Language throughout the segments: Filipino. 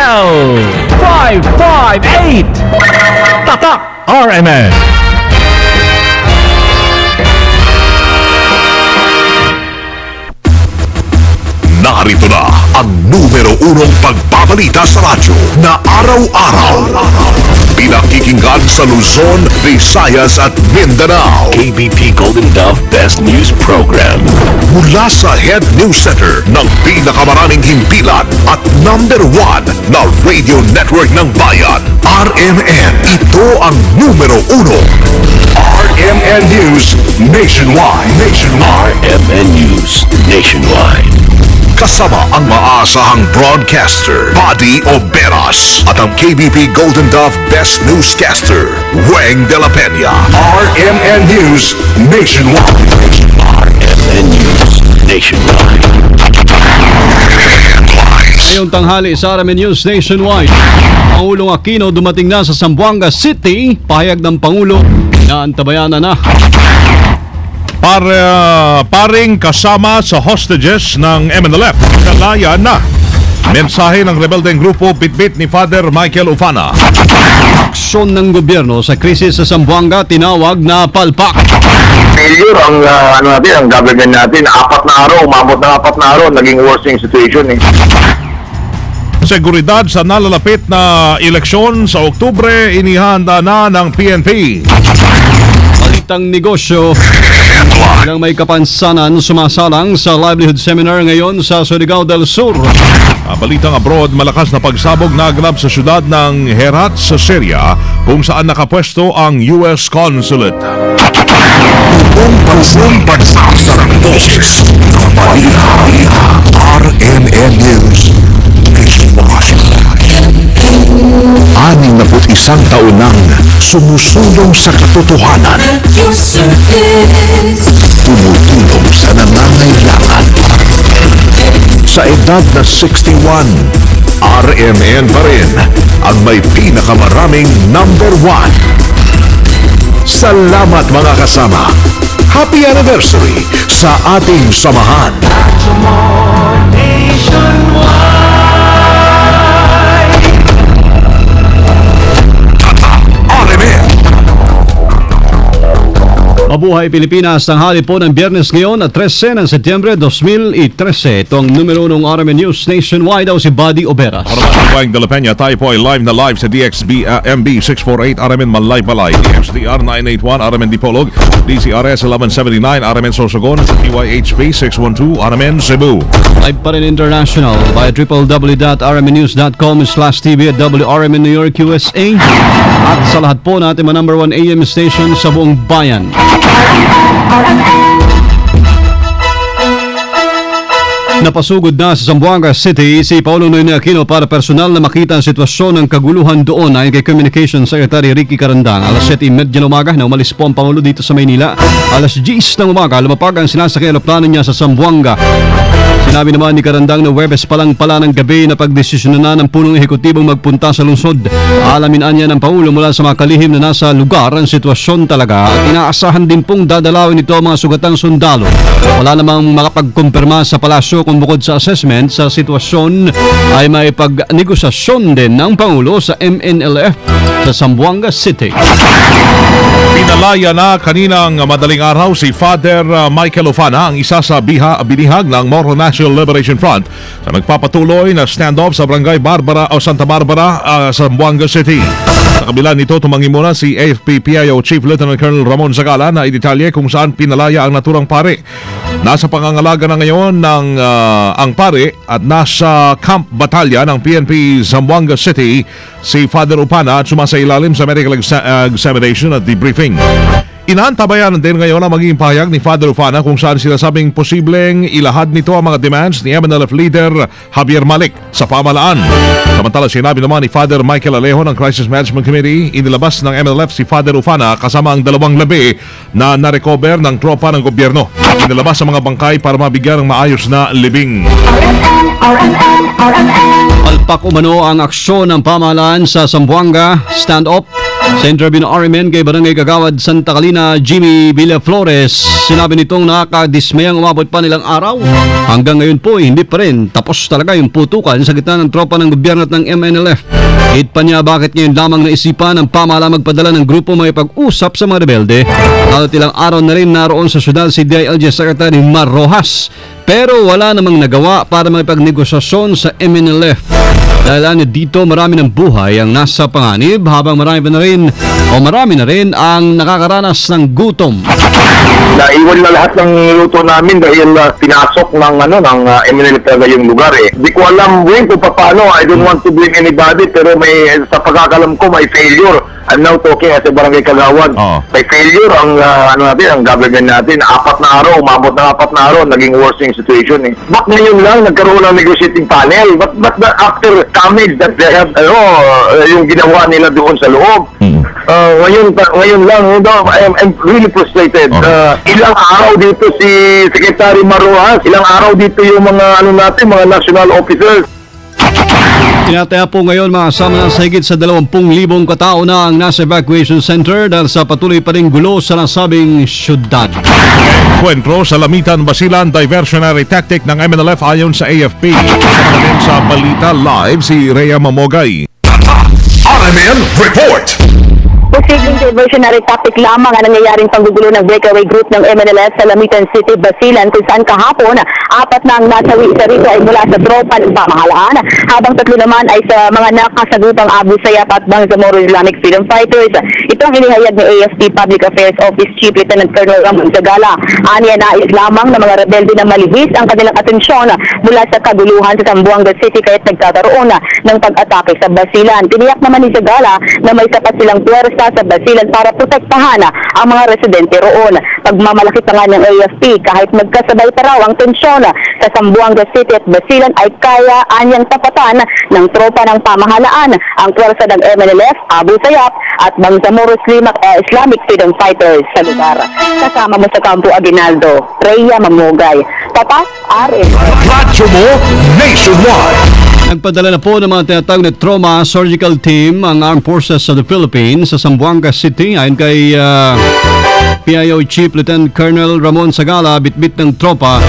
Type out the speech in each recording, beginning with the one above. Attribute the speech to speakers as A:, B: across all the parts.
A: L558 Tatak RMN.
B: Narito na ang numero 1 pagbabalita sa radyo na araw-araw. Pinakikinggan sa Luzon, Visayas at Mindanao.
C: KBP Golden Dove Best News Program.
B: Mula sa Head News Center ng pinakamaraming himpilan at number 1 na radio network ng bayan, RMN. Ito ang numero 1. RMN News Nationwide.
C: RMN News Nationwide.
B: Kasama ang maasahang broadcaster, Buddy Oberas, at ang KBP Golden Dove Best Newscaster, Weng de la Peña. RMN News Nationwide.
C: RMN News Nationwide.
D: Ngayong tanghali sa RMN News Nationwide, Pangulong Aquino dumating na sa Zamboanga City. Pahayag ng Pangulo na antabayanan na.
E: Paring kasama sa hostages ng MNLF, kalaya na. Mensahe ng rebeldeng grupo bitbit ni Father Michael Ufana.
D: Aksyon ng gobyerno sa krisis sa Zamboanga tinawag na palpak.
F: Failure ang government natin. 4 na araw, umabot na 4 na araw, naging worsening situation
E: Seguridad sa nalalapit na eleksyon sa Oktubre, inihanda na ng PNP.
D: Balitang negosyo, ilang may kapansanan sumasalang sa livelihood seminar ngayon sa Surigao del Sur.
E: Balitang abroad, malakas na pagsabog naganap sa syudad ng Herat sa Syria, kung saan nakapwesto ang US Consulate.
B: Buong pansong pagsasarang boses ng balita. RMN News Nationwide. 61 taon nang sumusulong sa katotohanan. Tumutulong sa nangangailangan. Sa edad na 61, RMN pa rin ang may pinakamaraming number 1. Salamat mga kasama. Happy anniversary sa ating samahan.
D: Mabuhay Pilipinas, tanghali po ng Biyernes ngayon at 13 ng Setyembre 2013. Ito ang numero ng RMN News Nationwide. Ako si Buddy Oberas.
E: Weng de la Peña, tayo po ay live na live sa DXB-MB 648 RMN Manlay-Balay, DXDR 981 RMN Dipolog, DCRS 1179 RMN Sorsogon, TYHP 612 RMN Cebu.
D: Live pa rin international via www.rmnews.com/tv at WRMN New York, USA. At sa lahat po natin mga number 1 AM station sa buong bayan. Napasugod na sa Zamboanga City si Paolo Noynoy Aquino para personal na makita ang sitwasyon ng kaguluhan doon ayon kay Communications Secretary Ricky Carandang. Alas 7:30 ng umaga na umalis po ang Pangulo dito sa Maynila. Alas 10 ng umaga lumapag ang sinasakay aeroplano niya sa Zamboanga. Sinabi naman ni Carandang na Huwebes pa lang pala ng gabi na pagdesisyonan na ng punong ehekutibong magpunta sa lungsod. Alamin niya ng Pangulo mula sa mga kalihim na nasa lugar ang sitwasyon talaga at inaasahan din pong dadalawin ito ang mga sugatang sundalo. Wala namang makapagkumpirma sa palasyo kung bukod sa assessment sa sitwasyon ay may pagnegosasyon din ng Pangulo sa MNLF sa Zamboanga City.
E: Pinalaya na kaninang madaling araw si Father Michael Ufana, ang isa sa binihag ng Moro National Liberation Front sa nagpapatuloy na standoff sa Barangay Barbara o Santa Barbara, Zamboanga City. Sa kabila nito, tumangi muna si AFP-PIO Chief Lieutenant Colonel Ramon Zagala na idetalye kung saan pinalaya ang naturang pare. Nasa pangangalaga na ngayon ng ang pare at nasa Camp Batalya ng PNP Zamboanga City si Father Ufana at sumasailalim sa medical examination at debriefing. Inaantabayan din ngayon ang magiging pahayag ni Father Ufana kung saan sinasabing posibleng ilahad nito ang mga demands ni MNLF leader Javier Malik sa pamahalaan. Samantala, sinabi naman ni Father Michael Alejo ng Crisis Management Committee, inilabas ng MNLF si Father Ufana kasama ang 2 labi na narecover ng tropa ng gobyerno. Inilabas ang mga bangkay para mabigyan ng maayos na libing.
D: Palpak umano ang aksyon ng pamahalaan sa Zamboanga, stand-up Sa interview ng RMN kay Barangay Kagawad Santa Calina, Jimmy Villaflores, sinabi nitong nakakadismayang umabot pa nilang araw. Hanggang ngayon po, hindi pa rin tapos talaga yung putukan sa gitna ng tropa ng gobyerno at ng MNLF. Hit pa niya bakit ngayon lamang naisipan ng pamahalaan magpadala ng grupo makipag-usap sa mga rebelde. At ilang araw na rin naroon sa syudad si DILG Secretary Mar Rojas. Pero wala namang nagawa para makipagnegosasyon sa MNLF. Dahil dito marami ng buhay ang nasa panganib habang marami na rin ang nakakaranas ng gutom.
F: Naiwan na lahat ng luto namin dahil pinasok ng MNLF talaga yung lugar eh. Di ko alam kung paano. I don't want to blame anybody pero sa pagkakalam ko may failure. I'm now talking as a Barangay Kagawad. May failure ang ang government natin. 4 na araw, umabot ng 4 na araw, naging worsening situation eh. Ba't ngayon lang nagkaroon ng negotiating panel? But after damage that they have, yung ginawa nila doon sa loob. Ngayon lang, I'm really frustrated. Ilang araw dito si Secretary Maruas, ilang araw dito yung mga mga national officers.
D: Tinataya po ngayon makasama na sa higit sa 20,000 katao na ang nasa evacuation center dahil sa patuloy pa ring gulo sa nasabing syudad.
E: Encuentro sa Lamitan, Basilan, diversionary tactic ng MNLF ayon sa AFP. Kasama din sa Balita Live si Rhea Mamogay.
B: RMN Report.
G: Posibleng diversionary tactic lamang ang nangyayaring panggugulo ng breakaway group ng MNLF sa Lamitan City, Basilan, kung saan kahapon 4 na ang nasawi. Isa rito ay mula sa tropa ng pamahalaan, habang 3 naman ay sa mga nakasagupang Abu Sayyaf at Bangsamoro Islamic Freedom Fighters. Ito ang inihayag ni AFP Public Affairs Office Chief Lieutenant Colonel Ramon Zagala. Aniya nais lamang ng mga rebelde na malihis ang kanilang atensyon mula sa kaguluhan sa Zamboanga City kaya't nagkakaroon ng pag-atake sa Basilan. Tiniyak naman ni Zagala na may sapat silang puwersa sa Basilan para protektahan ang mga residente roon. Pagmamalaki pa nga ng AFP, kahit magkasabay pa raw ang tensyon sa Zamboanga City at Basilan ay kaya anyang tapatan ng tropa ng pamahalaan ang puwersa ng MNLF, Abu Sayyaf at Bangsamoro Islamic Freedom Fighters sa lugar. Kasama mo sa Campo Aguinaldo, Rhea Mamogay. Tapas, RMN.
B: Radyo mo nationwide.
D: Nagpadala na po ng mga tinatawag na trauma surgical team ang Armed Forces of the Philippines sa Zamboanga City. Ayon kay PIO Chief Lieutenant Colonel Ramon Zagala, bitbit ng tropa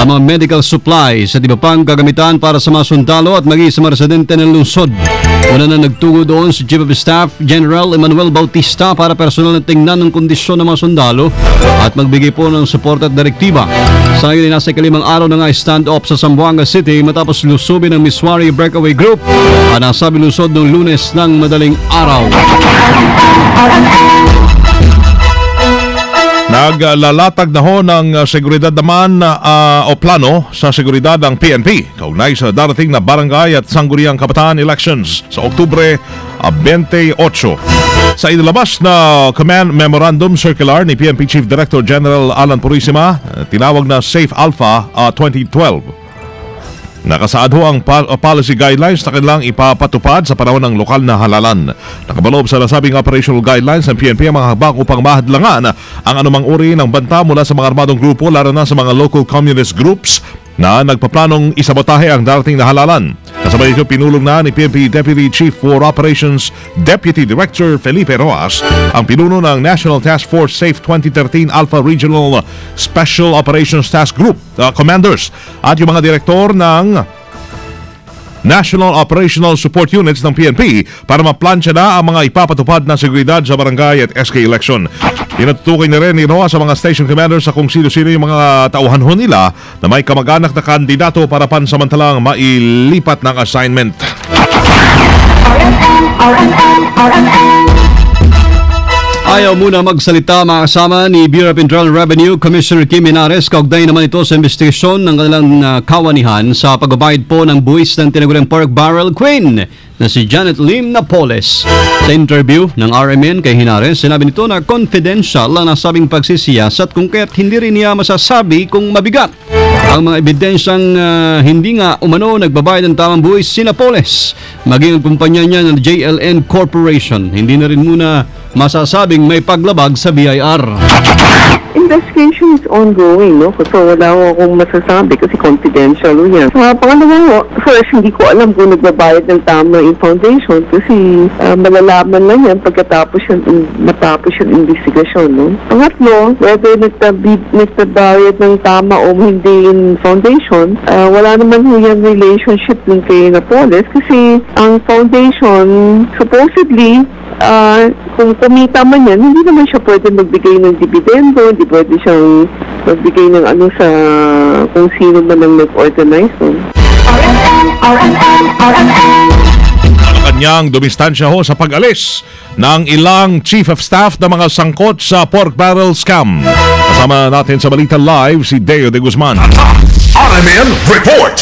D: ang mga medical supplies at iba pang gagamitan para sa mga sundalo at maging sa mga residente ng lungsod. Una na nagtungo doon si Chief of Staff General Emmanuel Bautista para personal na tingnan ng kondisyon ng mga sundalo at magbigay po ng support at direktiba. Sa ngayon ay nasa 5 araw na nga stand-off sa Zamboanga City matapos lusubin ng Miswari Breakaway Group ang nasabi lusod noong Lunes ng madaling araw.
E: Naglalatag na ho ng seguridad naman o plano sa seguridad ng PNP kaugnay sa darating na barangay at sangguniang kabataan elections sa Oktubre 28. Sa inilabas na Command Memorandum Circular ni PNP Chief Director General Alan Purisima, tinawag na Safe Alpha 2012. Nakasaad ho ang policy guidelines na kanilang ipapatupad sa panahon ng lokal na halalan. Nakabalob sa nasabing operational guidelines ng PNP ang mga habang upang mahadlangan ang anumang uri ng banta mula sa mga armadong grupo, lalo na sa mga local communist groups na nagpaplanong isabotahe ang darating na halalan. Kasabay ito pinulong na ni PNP Deputy Chief for Operations Deputy Director Felipe Roas ang pinuno ng National Task Force Safe 2013 Alpha Regional Special Operations Task Group Commanders at yung mga direktor ng National Operational Support Units ng PNP para maplansya na ang mga ipapatupad na seguridad sa barangay at SK election. Pinatutukoy na rin ni Roa sa mga station commanders sa kung sino-sino yung mga tauhan ho nila na may kamag-anak na kandidato para pansamantalang mailipat ng assignment.
D: Ayaw muna magsalita mga kasama ni Bureau of Internal Revenue Commissioner Kim Henares. Kaugnay naman ito sa investigasyon ng kanilang kawanihan sa pagbabayad po ng buwis ng tinaguriang pork barrel queen na si Janet Lim Napoles. Sa interview ng RMN kay Henares, sinabi nito na confidential ang nasabing pagsisiyasat kung kaya't hindi rin niya masasabi kung mabigat ang mga ebidensyang hindi nga umano nagbabayad ng tamang buwis si Napoles. Maging ang kumpanya niya ng JLN Corporation, hindi na rin muna masasabing may paglabag sa BIR.
H: investigation is ongoing, no? So wala akong masasabi kasi confidential yan. Pangalawa, first, hindi ko alam kung nagbabayad ng tama yung foundation kasi malalaman lang yan pagkatapos matapos yung investigasyon, no? Pangatlo, whether nagbabayad ng tama o hindi yung foundation, wala naman yung relationship ng kay Napoles kasi ang foundation supposedly kung kumita man yan, hindi naman siya pwede magbigay ng dividendo, hindi pwede siyang magbigay ng sa kung sino man ang nag-organize.
E: Kanyang dumistansya ho sa pag-alis ng ilang chief of staff na mga sangkot sa pork barrel scam. Kasama natin sa Balita Live si Deo de Guzman.
B: RMN Report!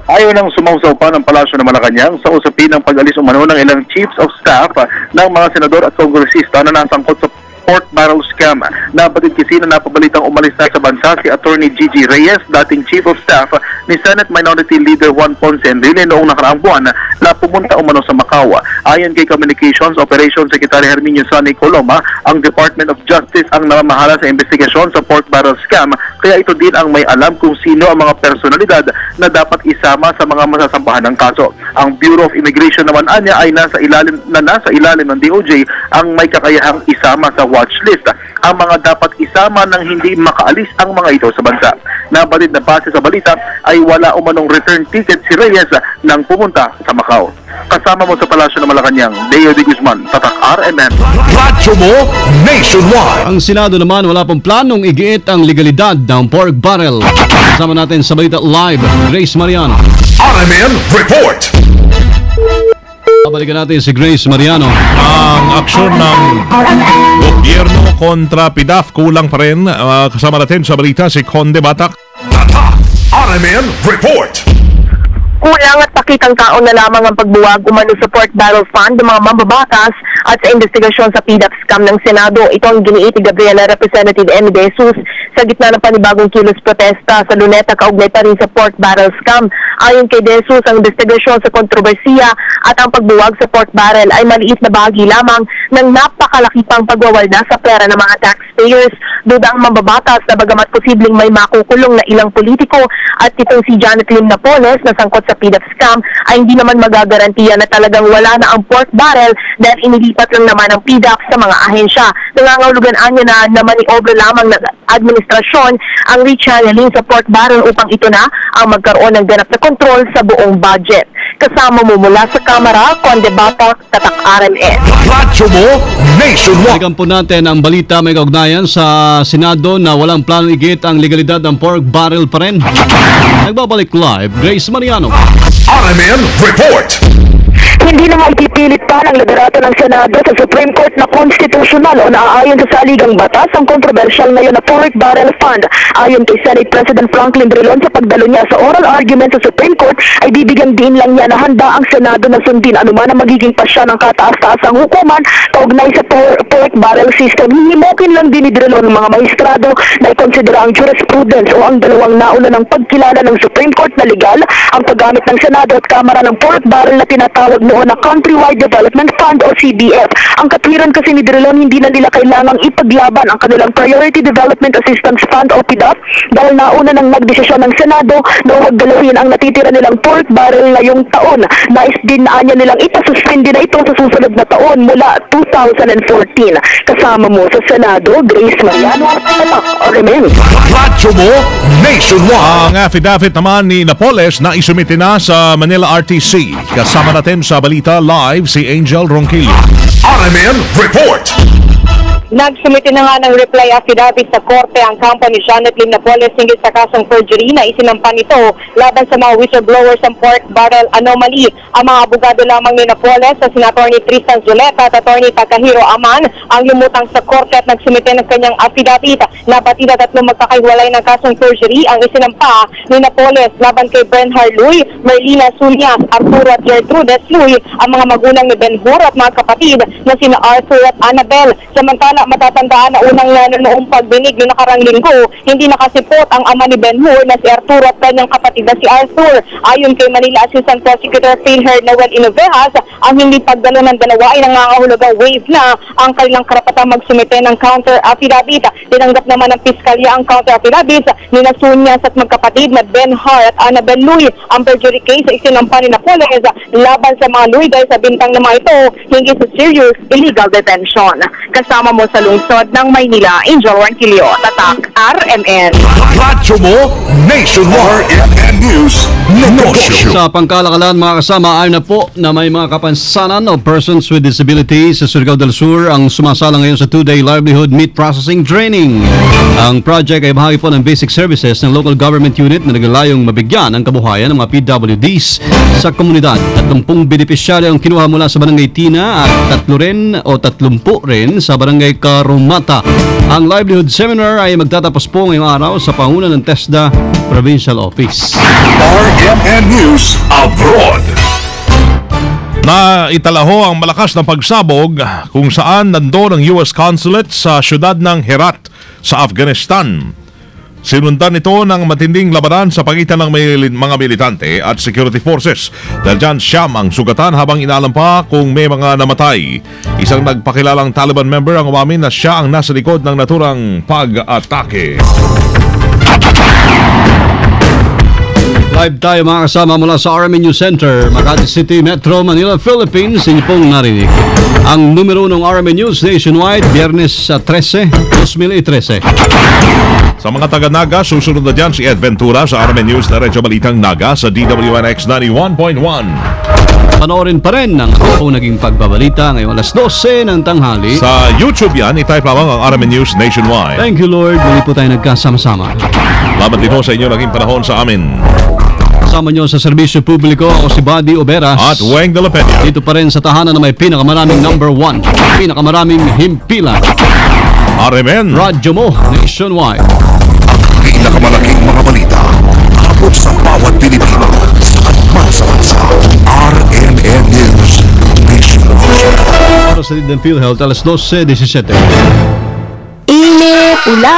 F: Ayaw nang sumausaw pa ng Palasyo ng Malacanang sa usapin ng pag-alis umano ng ilang chiefs of staff ng mga senador at kongresista na nasangkot sa pork barrel scam. Nabatid kasi na napabalitang umalis na sa bansa si Attorney Gigi Reyes, dating Chief of Staff ni Senate Minority Leader Juan Ponce Enrile noong nakaraang buwan na pumunta umano sa Macau. Ayon kay Communications Operations Secretary Herminio Sani Coloma, ang Department of Justice ang namamahala sa investigasyon sa pork barrel scam, kaya ito din ang may alam kung sino ang mga personalidad na dapat isama sa mga masasambahan ng kaso. Ang Bureau of Immigration naman anya ay nasa ilalim ng DOJ ang may kakayahang isama sa watch list ang mga dapat isama nang hindi makaalis ang mga ito sa bansa. Nabatid na base sa balita ay wala umanong return ticket si Reyes nang pumunta sa Macau. Kasama mo sa Palasyo ng Malacanang, Deo de Guzman, Tatak RMN.
B: Radyo mo nationwide.
D: Ang Senado naman wala pong planong igiit ang legalidad ng pork barrel. Kasama natin sa Balita Live, Grace Mariano.
B: RMN Report!
D: Babalikan natin si Grace Mariano.
E: Ang aksyon ng gobyerno kontra PDAF kulang pa rin. Kasama natin sa balita si Conde Batak.
B: RMN Report!
G: Kulang at pakitang taon na lamang ang pagbuwag umano sa pork barrel fund ng mga mambabatas at sa investigasyon sa PDAP scam ng Senado. Ito ang giniit ni Gabriela Representative Emmy De Jesus sa gitna ng panibagong kilos protesta sa Luneta kaugnay pa rin sa pork barrel scam. Ayon kay De Jesus, ang investigasyon sa kontrobersiya at ang pagbuwag sa pork barrel ay maliit na bahagi lamang ng napakalaki pang pagwawalda sa pera ng mga taxpayers. Duda ang mambabatas na bagamat posibleng may makukulong na ilang politiko at itong si Janet Lim Napoles na sangkot sa PDAP scam ay hindi naman magagarantiya na talagang wala na ang pork barrel dahil inilipat lang naman ang PDAP sa mga ahensya. Nangangahulugan niya na maniobra lamang ng administrasyon ang rechanneling sa pork barrel upang ito na ang magkaroon ng ganap na kontrol sa buong budget. Kasama mo mula sa Kamara, Conde Batak, Tatak RMN.
B: Radyo mo nationwide.
D: Balikan po natin ang balita may kaugnayan sa Senado na walang planong igiit ang legalidad ng pork barrel pa rin. Nagbabalik live, Grace Mariano.
B: RMN Report!
G: Hindi na maipipilit pa ng liderato ng Senado sa Supreme Court na konstitusyonal o naaayon sa saligang batas ang kontrobersyal ngayon na pork barrel fund. Ayon kay Senate President Franklin Drilon sa pagdalo niya sa oral argument sa Supreme Court ay bibigyan din lang niya na handa ang Senado na sundin anuman ang magiging pasya ng kataas-taasang hukuman kaugnay sa pork barrel system. Hihimokin lang din ni Drilon ng mga maestrado na ikonsidera ang jurisprudence o ang dalawang nauna ng pagkilala ng Supreme Court na legal ang paggamit ng Senado at Kamara ng pork barrel na tinatawag noon na Countrywide Development Fund o CDF. Ang katwiran kasi ni Drilon, hindi na nila kailangang ipaglaban ang kanilang Priority Development Assistance Fund o PDAP dahil nauna nang nagdesisyon ng Senado na huwag galawin ang natitira nilang pork barrel ngayong taon. Nais din na anya nilang ipasuspindi na ito sa susunod na taon mula 2014. Kasama mo sa Senado, Grace Mariano, RMN.
B: Radyo mo nationwide.
E: Ang affidavit naman ni Napoles na isumite na sa Manila RTC. Kasama natin sa Balita Live si Angel Ronquillo.
B: RMN Report!
I: Nagsumite na nga ng reply affidavit sa korte ang company Janet Lim Napoles hinggil sa kasong perjury na isinampan nito laban sa mga whistleblowers ng pork barrel anomaly. Ang mga abogado lamang ni Napoles sa Senator ni Tristan Zuleta at Attorney Takahiro Aman ang lumutang sa korte at nagsumite ng kanyang affidavit na batida tatlong magkakahiwalay ng kasong perjury ang isinampa ni Napoles laban kay Bernhard Luy, Merlina Sunyas, Arturo at Gertrudes Luy, ang mga magulang ni Ben Hur at mga kapatid na sina Arthur at Annabel. Samantala, matatandaan na unang noong pagdinig noong nakarang linggo, hindi nakasipot ang ama ni Ben Hur na si Arturo at kanyang kapatid na si Arthur. Ayon kay Manila Assistant Prosecutor Philher Noel Inovejas, ang hindi pagdalo ng dalawa ay nangangahulugang waive na ang kanilang karapatang magsumite ng counter affidavit. Tinanggap naman ng piskalya ang counter affidavit ni Nasunyas at magkapatid na Ben Hur at Annabel Lui. Ang perjury case ay isinampa ni Napoles laban sa mga Lui dahil sa bintang na mga ito hinggil sa serious illegal detention. Kasama mo sa lungsod ng Maynila, Angel Ranquillo, Tatak, RMN.
B: Radyo mo, Nationwide RMN News, Negosyo.
D: Sa pangkalakalan mga kasama, ay na po na may mga kapansanan o persons with disabilities sa Surigao del Sur ang sumasala ngayon sa 2-day livelihood meat processing training. Ang project ay bahagi po ng basic services ng local government unit na naglalayong mabigyan ang kabuhayan ng mga PWDs sa komunidad. 30 benepisyaryo ang kinuha mula sa Barangay Tina at 30 rin sa Barangay Karumata. Ang livelihood seminar ay magtatapos po ngayong araw sa pangunan ng TESDA Provincial Office.
B: RMN News Abroad.
E: Na italaho ang malakas na pagsabog kung saan nandoon ang US Consulate sa syudad ng Herat sa Afghanistan. Sinundan ito ng matinding labanan sa pagitan ng mga militante at security forces. Dahil dyan siyam ang sugatan habang inaalam pa kung may mga namatay. Isang nagpakilalang Taliban member ang umamin na siya ang nasa likod ng naturang pag-atake.
D: Live tayo mga kasama mula sa RMN News Center, Makati City, Metro Manila, Philippines. Inyo pong narinig ang numero ng RMN News Nationwide, Biyernes 13, 2013.
E: Sa mga taga-Naga, susunod na dyan si Ed Ventura sa RMN News na Radyo Balitang Naga sa DWNX 91.1.
D: Panoorin pa rin ang po naging pagbabalita ngayong alas 12 ng tanghali.
E: Sa YouTube yan, itype lamang ang RMN News Nationwide.
D: Thank you Lord, muli po tayo nagkasama-sama.
E: Salamat dito sa inyo naging panahon sa amin.
D: Kasama nyo sa serbisyo publiko ako si Buddy Oberas
E: at Weng de la Peña.
D: Dito pa rin sa tahanan na may pinakamaraming number 1, pinakamaraming himpilan.
E: RMN
D: Radyo mo Nationwide.
B: Pinakamalaking mga balita abot sa bawat Pilipino saan man sa bansa. RMN News Nationwide.
D: Para sa Linden PhilHealth, alas 12:17.
G: Init, ulan.